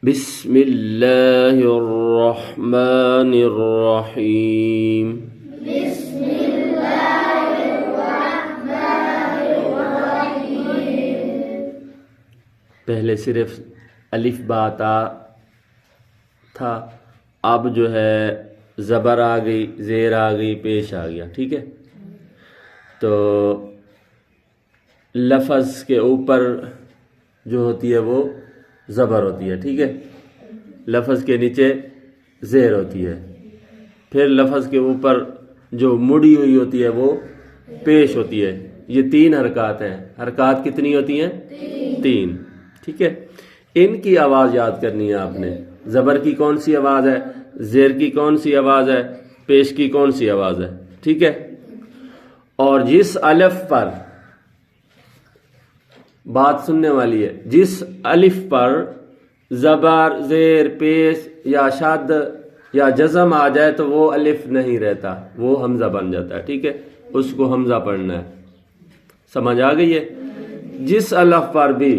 بسم اللہ الرحمن الرحیم. بسم اللہ الرحمن الرحیم. پہلے صرف الف با تا تھا، اب جو ہے زبر آ گئی، زیر آ گئی، پیش آ گیا. ٹھیک ہے، تو لفظ کے اوپر جو ہوتی ہے وہ زبر ہوتی ہے. ٹھیک ہے، لفظ کے نیچے زیر ہوتی ہے. پھر لفظ کے اوپر جو مڑی ہوئی ہوتی ہے وہ پیش ہوتی ہے. یہ تین حرکات ہیں. حرکات کتنی ہوتی ہیں؟ تین. ٹھیک ہے، ان کی آواز یاد کرنی ہے آپ نے. زبر کی کون سی آواز ہے، زیر کی کون سی آواز ہے، پیش کی کون سی آواز ہے. ٹھیک ہے، اور جس الف پر بات سننے والی ہے، جس الف پر زبر، زیر، پیش یا شد یا جزم آ جائے تو وہ الف نہیں رہتا، وہ حمزہ بن جاتا ہے. ٹھیک ہے، اس کو حمزہ پڑھنا ہے. سمجھ آ گئی ہے؟ جس الف پر بھی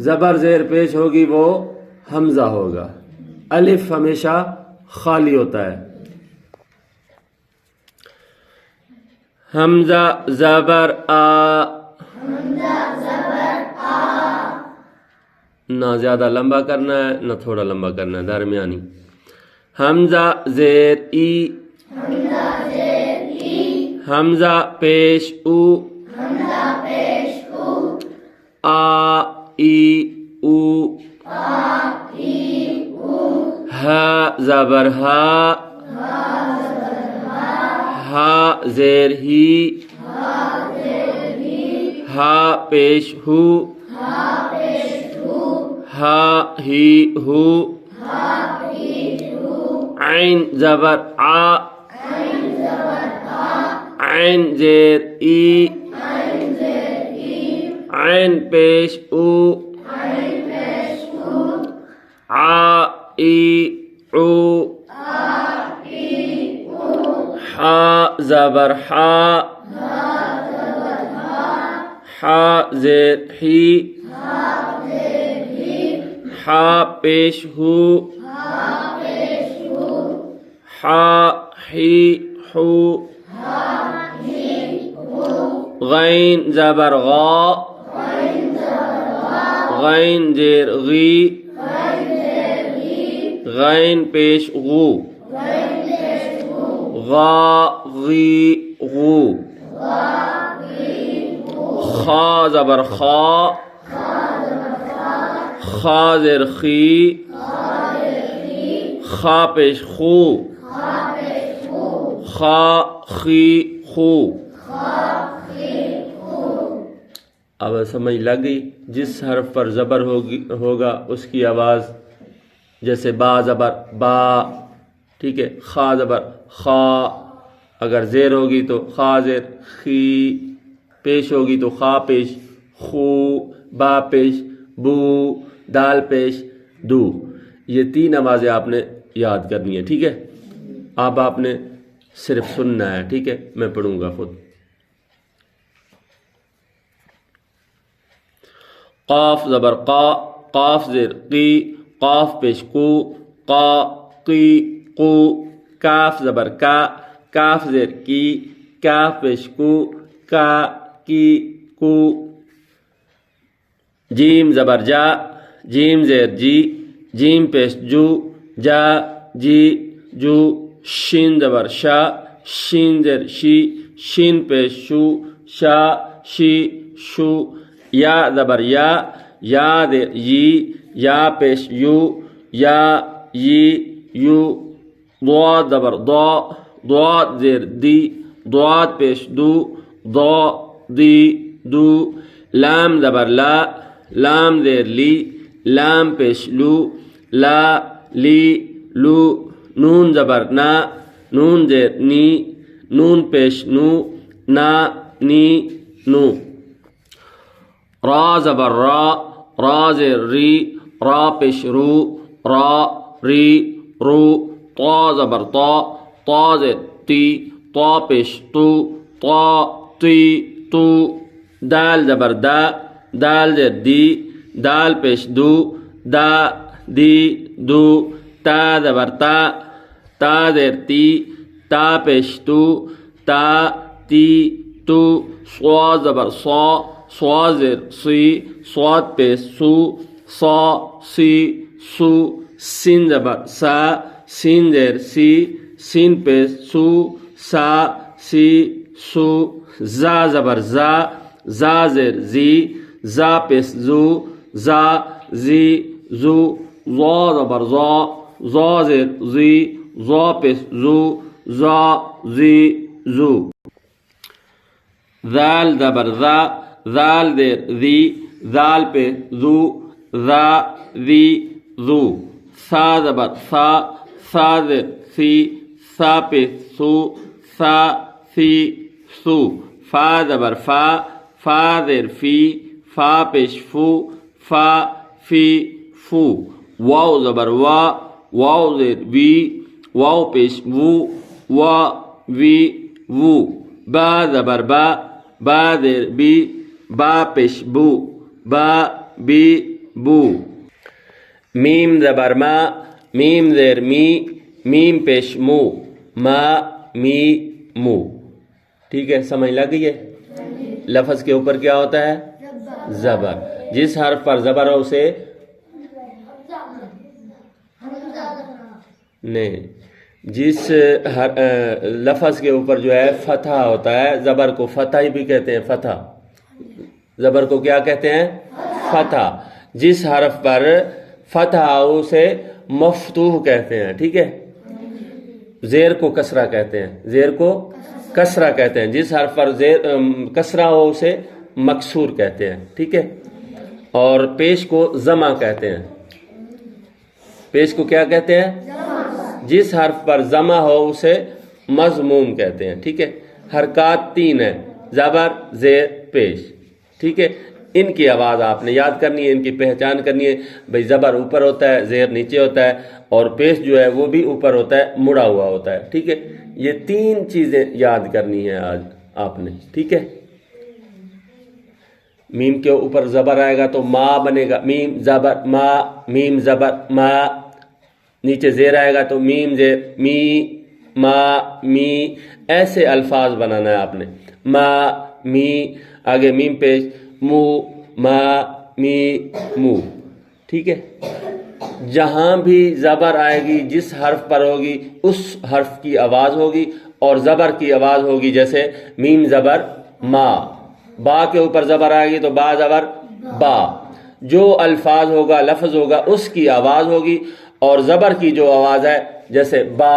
زبر، زیر، پیش ہوگی وہ حمزہ ہوگا. الف ہمیشہ خالی ہوتا ہے. حمزہ زبر آ، نہ زیادہ لمبا کرنا ہے نہ تھوڑا لمبا کرنا ہے، درمیانی. حمزہ زیر ای، حمزہ پیش او، آ ای او، ہا زبر ہا، ہا زیر ہی، ہا پیش ہو، ہا ہی ہو، عین زبر آ، عین زیر ای، عین پیش او، آ ای او، حا زبر حا، حا زیر ہی، حا پیش ہو، حا ہی ہو، غین زبر غا، غین زیر غی، غین پیش غو، غا غی غو، خا زبر خا، خا زیر خی، خا پیش خو، خا خی خو. اب سمجھ لگ گئی؟ جس حرف پر زبر ہوگا اس کی آواز، جیسے با زبر با. ٹھیک ہے، خا زبر خا، اگر زیر ہوگی تو خا زیر خی، پیش ہوگی تو خا پیش خو، با پیش بو، دال پیش دو. یہ تین آوازیں آپ نے یاد کرنی ہے. ٹھیک ہے، اب آپ نے صرف سننا ہے. ٹھیک ہے، میں پڑھوں گا خود. قاف زبر قا، قاف زیر قی، قاف پیش کو، قا قی قو. کاف زبر کا، کاف زیر کی، کاف پیش کو، کا کی کو. جیم زبر جا، جیم زیر جی، جیم پیش جو، جا جی جو. شین زبر شا، شین زیر شی، شین پیش شو، شا شی شو. یا زبر یا، یا زیر یی، یا پیش یو، یا یی یو. ضاد زبر ضا، ضاد زیر دی، ضاد پیش دو، ضا دی دو. لام زبر لا، لام زیر لی، لام پیش لو، لا لی لو. نون زبر نا، نون زیر نی، نون پیش نو، نا نی نو. را زبر را، را زیر ری، را پیش رو، را ری رو. طا زبر طا، طا زیر تی، طا پیش تو، طا تی تو. دال زبر دا، دال زیر دی، دال پیش دو، دا دی دو تا زبر تا تا زیر تی تا پیش تو تا تی تو صا زبر صا صا زیر سی صاد پیش سو صا سی سو سین زبر سا سین زیر سی سین پیش سو سا سی سو زا زبر زا زا زیر زی زا پیش زو زا زی زو زا زبر زا زا زیر زی زا پیش زو زا زی زو ذال زبر ذا ذال زیر ذی ذال پیش ذو ذا ذی ذو ثا زبر ثا ثا زیر سی ثا پیش سو ثا سی سو فا زبر فا فا زیر فی فا پیش فو فا فی فو واو زبر وا واو زیر وی واو پیش وو وا وی وو با زبر با با زیر بی با پیش بو با بی بو میم زبر ما میم زیر می میم پیش مو ما می مو ٹھیک ہے سمجھ لگ گئی ہے لفظ کے اوپر کیا ہوتا ہے زبر جس حرف پر زبر ہو اسے نہیں جس لفظ کے اوپر جو ہے فتح ہوتا ہے زبر کو فتح بھی کہتے ہیں فتح زبر کو کیا کہتے ہیں فتح جس حرف پر فتح ہو اسے مفتوح کہتے ہیں ٹھیک ہے زیر کو کسرہ کہتے ہیں زیر کو کسرہ کہتے ہیں جس حرف پر زیر کسرہ ہو اسے مکسور کہتے ہیں ٹھیک ہے اور پیش کو ضمہ کہتے ہیں پیش کو کیا کہتے ہیں جس حرف پر ضمہ ہو اسے مضموم کہتے ہیں ٹھیک ہے حرکات 3 ہیں زبر زیر پیش ٹھیک ہے ان کی آواز آپ نے یاد کرنی ہے ان کی پہچان کرنی ہے بھئی زبر اوپر ہوتا ہے زیر نیچے ہوتا ہے اور پیش جو ہے وہ بھی اوپر ہوتا ہے مڑا ہوا ہوتا ہے ٹھیک ہے یہ 3 چیزیں یاد کرنی ہیں آج آپ نے ٹھیک ہے میم کے اوپر زبر آئے گا تو ما بنے گا میم زبر ما میم زبر ما نیچے زیر آئے گا تو میم زیر می ما می ایسے الفاظ بنانا ہے آپ نے ما می آگے میم پیش مو ما می مو ٹھیک ہے جہاں بھی زبر آئے گی جس حرف پر ہوگی اس حرف کی آواز ہوگی اور زبر کی آواز ہوگی جیسے میم زبر ما با کے اوپر زبر آئے گی تو با زبر با جو الفاظ ہوگا لفظ ہوگا اس کی آواز ہوگی اور زبر کی جو آواز ہے جیسے با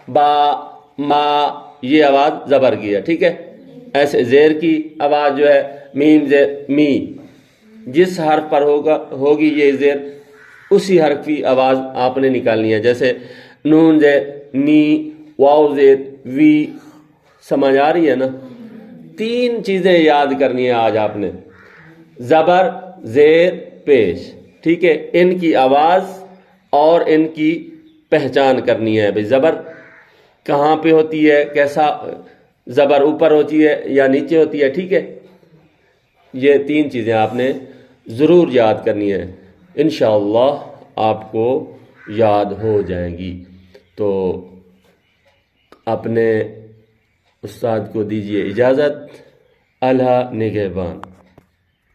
با ما یہ آواز زبر کی ہے ٹھیک ہے ایسے زیر کی آواز جو ہے میم زیر می جس حرف پر ہوگی یہ زیر اسی حرف کی آواز آپ نے نکالنی ہے جیسے نون زیر نی واو زیر وی سمجھ آ رہی ہے نا 3 چیزیں یاد کرنی ہیں آج آپ نے زبر زیر پیش ٹھیک ہے ان کی آواز اور ان کی پہچان کرنی ہے بھئی زبر کہاں پہ ہوتی ہے کیسا زبر اوپر ہوتی ہے یا نیچے ہوتی ہے ٹھیک ہے یہ 3 چیزیں آپ نے ضرور یاد کرنی ہے انشاءاللہ آپ کو یاد ہو جائیں گی تو اپنے استاد کو دیجیے اجازت اللہ نگہبان